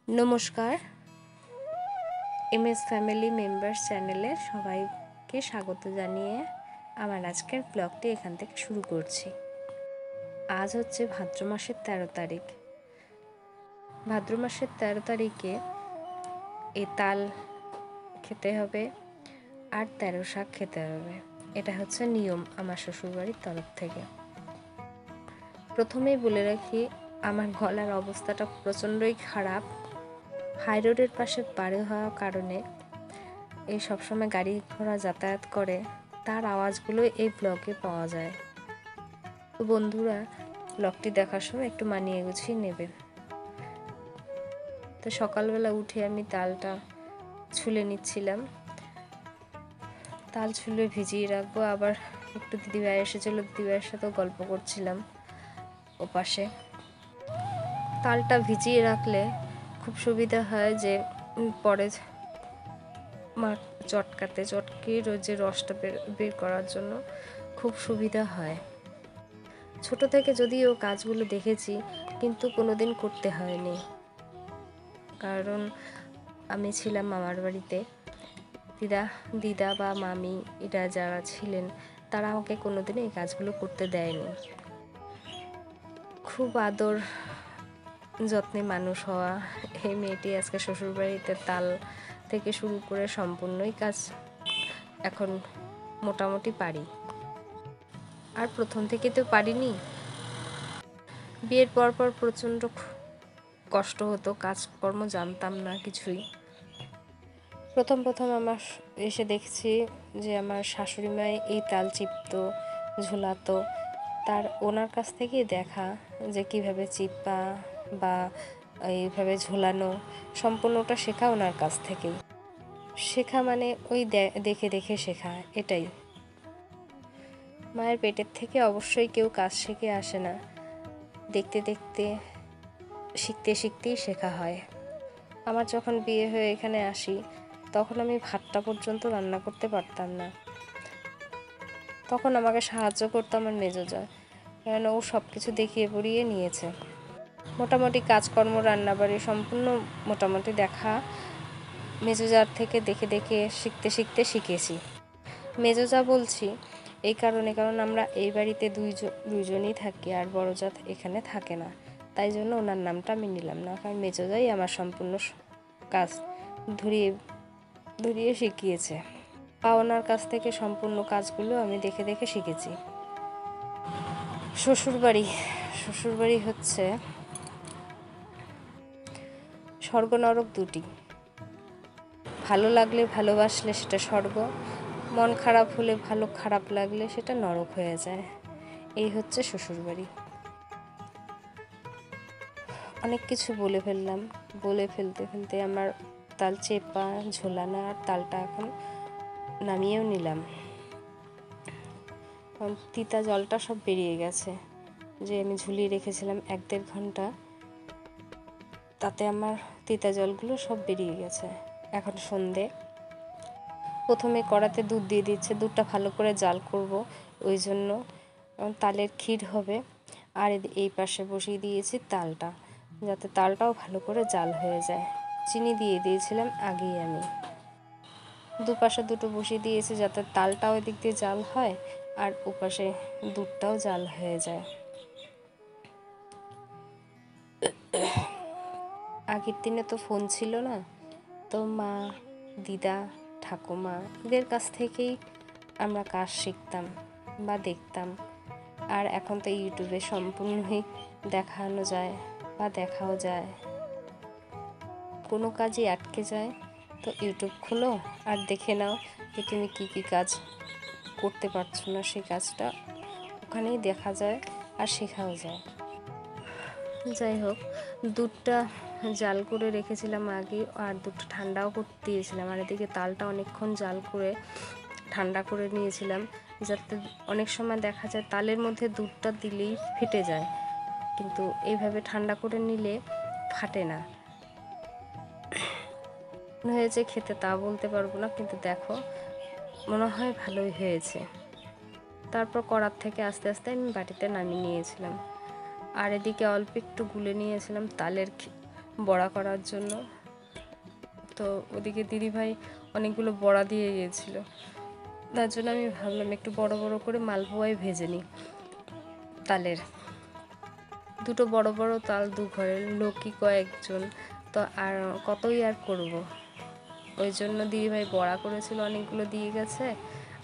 নমস্কার, MS family members চ্যানেলে সবাইকে স্বাগত জানিয়ে আমার আজকের ব্লগটি এখান থেকে শুরু করছি। আজ হচ্ছে ভাদ্র মাসের 13 তারিখ। ভাদ্র মাসের 13 তারিখে এই তাল খেতে হবে আর 13 শাক খেতে হবে। এটা হচ্ছে নিয়ম আমার শ্বশুরবাড়ির তরফ থেকে। প্রথমেই বলে রাখি, আমার গলার অবস্থাটা প্রচণ্ডই খারাপ। হাই রোডের পাশে বাড়ি হওয়ার কারণে এই সবসময় গাড়ি ঘোড়া যাতায়াত করে, তার আওয়াজগুলো এই ব্লগে পাওয়া যায়। তো বন্ধুরা, ব্লগটি দেখার সময় একটু মানিয়ে গুছিয়ে নেবেন। তো সকালবেলা উঠে আমি তালটা ছুলে নিচ্ছিলাম। তাল ছুলে ভিজিয়ে রাখবো। আবার একটু দিদিভাই এসেছিলো, দিদিভাইয়ের সাথেও গল্প করছিলাম ওপাশে। তালটা ভিজিয়ে রাখলে খুব সুবিধা হয় যে পরে চটকির যে রসটা বের করার জন্য খুব সুবিধা হয়। ছোট থেকে যদিও কাজগুলো দেখেছি, কিন্তু কোনোদিন করতে হয়নি, কারণ আমি ছিলাম মামার বাড়িতে। দিদা বা মামি এরা যারা ছিলেন, তারা আমাকে কোনোদিনও এই কাজগুলো করতে দেয়নি। খুব আদর যত্নে মানুষ হওয়া এই মেয়েটি আজকে শ্বশুরবাড়িতে তাল থেকে শুরু করে সম্পূর্ণই কাজ এখন মোটামুটি পারি। আর প্রথম থেকে তো পারিনি। বিয়ের পর প্রচণ্ড কষ্ট হতো, কাজকর্ম জানতাম না কিছুই। প্রথম আমার এসে দেখছি যে আমার শাশুড়ি মাই এই তাল চিপতো, ঝোলাতো। ওনার কাছ থেকেই দেখা যে কিভাবে চিপা বা এইভাবে ঝোলানো, সম্পূর্ণটা শেখা ওনার কাছ থেকেই। শেখা মানে ওই দেখে শেখা, এটাই। মায়ের পেটের থেকে অবশ্যই কেউ কাজ শিখে আসে না, দেখতে শিখতেই শেখা হয়। আমার যখন বিয়ে হয়ে এখানে আসি, তখন আমি ভাতটা পর্যন্ত রান্না করতে পারতাম না। তখন আমাকে সাহায্য করতো আমার মেজোজা, কারণ ও সব কিছু দেখিয়ে পড়িয়ে নিয়েছে। মোটামুটি কাজকর্ম, রান্নাবাড়ি সম্পূর্ণ মোটামুটি দেখা মেজোজার থেকে দেখে শিখতে শিখেছি। মেজোজা বলছি এই কারণ আমরা এই বাড়িতে দুইজনই থাকি, আর বড়জা এখানে থাকে না, তাই জন্য ওনার নামটা আমি নিলাম না, কারণ মেজোজাই আমার সম্পূর্ণ কাজ ধরিয়ে শিখিয়েছে। বা ওনার কাছ থেকে সম্পূর্ণ কাজগুলো আমি দেখে শিখেছি। শ্বশুরবাড়ি হচ্ছে স্বর্গ নরক দুটি। ভালো লাগলে, ভালোবাসলে সেটা স্বর্গ, মন খারাপ হলে, খারাপ লাগলে সেটা নরক হয়ে যায়। এই হচ্ছে শ্বশুরবাড়ি। অনেক কিছু বলে ফেলতে আমার তাল চেপা, ঝোলানো আর তালটা এখন নামিয়েও নিলাম। তিতা জলটা সব বেরিয়ে গেছে, যে আমি ঝুলিয়ে রেখেছিলাম 1-1.5 ঘন্টা, তাতে আমার তিতা জলগুলো সব বেরিয়ে গেছে। এখন সন্ধে। প্রথমে কড়াতে দুধ দিয়ে দিচ্ছে, দুধটা ভালো করে জাল করব, ওই জন্য তালের ক্ষীর হবে। আর এই পাশে বসিয়ে দিয়েছি তালটা, যাতে তালটাও ভালো করে জাল হয়ে যায়। চিনি দিয়ে দিয়েছিলাম আগেই আমি। দুপাশে দুটো বসিয়ে দিয়েছি, যাতে তালটাও এদিক দিয়ে জাল হয় আর ওপাশে দুধটাও জাল হয়ে যায়। আগের দিনে তো ফোন ছিল না, তো মা, দিদা, ঠাকুমা এদের কাছ থেকেই আমরা কাজ শিখতাম বা দেখতাম। আর এখন তো ইউটিউবে সম্পূর্ণই দেখানো যায় বা দেখাও যায়। কোনো কাজই আটকে যায় তো ইউটিউব খোলো আর দেখে নাও যে তুমি কী কাজ করতে পারছো না, সেই কাজটা ওখানেই দেখা যায় আর শেখাও যায়। যাই হোক, দুধটা জাল করে রেখেছিলাম আগে, আর দুধটা ঠান্ডাও করতে দিয়েছিলাম। আর এদিকে তালটা অনেকক্ষণ জাল করে ঠান্ডা করে নিয়েছিলাম, যাতে অনেক সময় দেখা যায় তালের মধ্যে দুধটা দিলেই ফেটে যায়, কিন্তু এইভাবে ঠান্ডা করে নিলে ফাটে না। হয়েছে খেতে তা বলতে পারবো না, কিন্তু দেখো মনে হয় ভালোই হয়েছে। তারপর কড়ার থেকে আস্তে আস্তে আমি বাটিতে নামিয়ে নিয়েছিলাম। আর এদিকে অল্প একটু গুলে নিয়েছিলাম তালের বড়া করার জন্য। তো ওদিকে দিদিভাই অনেকগুলো বড়া দিয়ে গিয়েছিল, তার জন্য আমি ভাবলাম একটু বড় বড় করে মালপোয়াই ভেজে নিই। তালের দুটো বড় বড় তাল, দু ঘরের লোকই কয়েকজন, তো আর কতই আর করব। ওই জন্য দিদিভাই বড়া করেছিল, অনেকগুলো দিয়ে গেছে,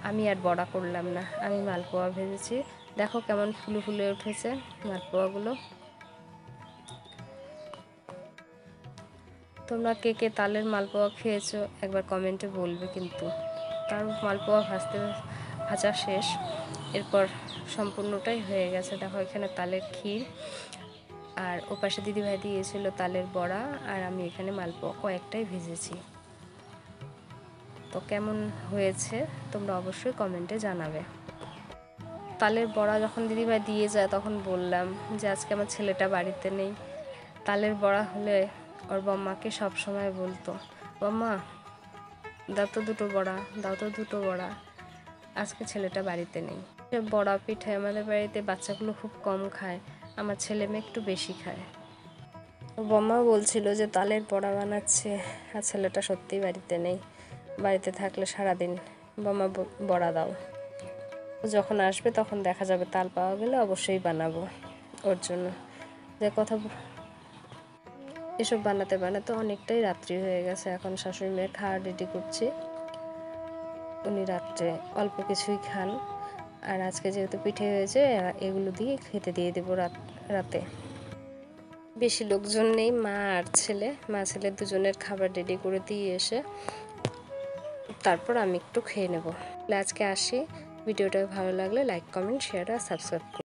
আমি আর বড়া করলাম না, আমি মালপোয়া ভেজেছি। দেখো কেমন ফুলে ফুলে উঠেছে মালপোয়াগুলো। তোমরা কে কে তালের মালপোয়া খেয়েছো একবার কমেন্টে বলবে কিন্তু। তার মালপোয়া ভাজা শেষ, এরপর সম্পূর্ণটাই হয়ে গেছে। দেখো এখানে তালের ক্ষীর, আর ওপাশে দিদিভাই দিয়েছিল তালের বড়া, আর আমি এখানে মালপোয়া কয়েকটাই ভেজেছি। তো কেমন হয়েছে তোমরা অবশ্যই কমেন্টে জানাবে। তালের বড়া যখন দিদিভাই দিয়ে যায় তখন বললাম যে আজকে আমার ছেলেটা বাড়িতে নেই। তালের বড়া হলে ওর বম্মাকে সব সময় বলতো, বম্মা দাও তো দুটো বড়া, দাও তো দুটো বড়া। আজকে ছেলেটা বাড়িতে নেই। বড়া পিঠে আমাদের বাড়িতে বাচ্চাগুলো খুব কম খায়, আমার ছেলে মেয়ে একটু বেশি খায়। বম্মা বলছিল যে তালের বড়া বানাচ্ছে, আর ছেলেটা সত্যিই বাড়িতে নেই। বাড়িতে থাকলে সারাদিন বম্মা বড়া দাও, যখন আসবে তখন দেখা যাবে, তাল পাওয়া গেলে অবশ্যই বানাবো ওর জন্য। যে কথা এসব বানাতে বানাতে অনেকটাই রাত্রি হয়ে গেছে। এখন শাশুড়ি মেয়ের খাওয়া রেডি করছি, উনি রাত্রে অল্প কিছুই খান, আর আজকে যেহেতু পিঠে হয়েছে এগুলো দিয়ে খেতে দিয়ে দেবো রাতে। বেশি লোকজন নেই, মা আর ছেলে, মা ছেলে দুজনের খাবার রেডি করে দিয়ে এসে তারপর আমি একটু খেয়ে নেব। আজকে আসি, ভিডিওটা ভালো লাগলে লাইক, কমেন্ট, শেয়ার আর সাবস্ক্রাইব করুন।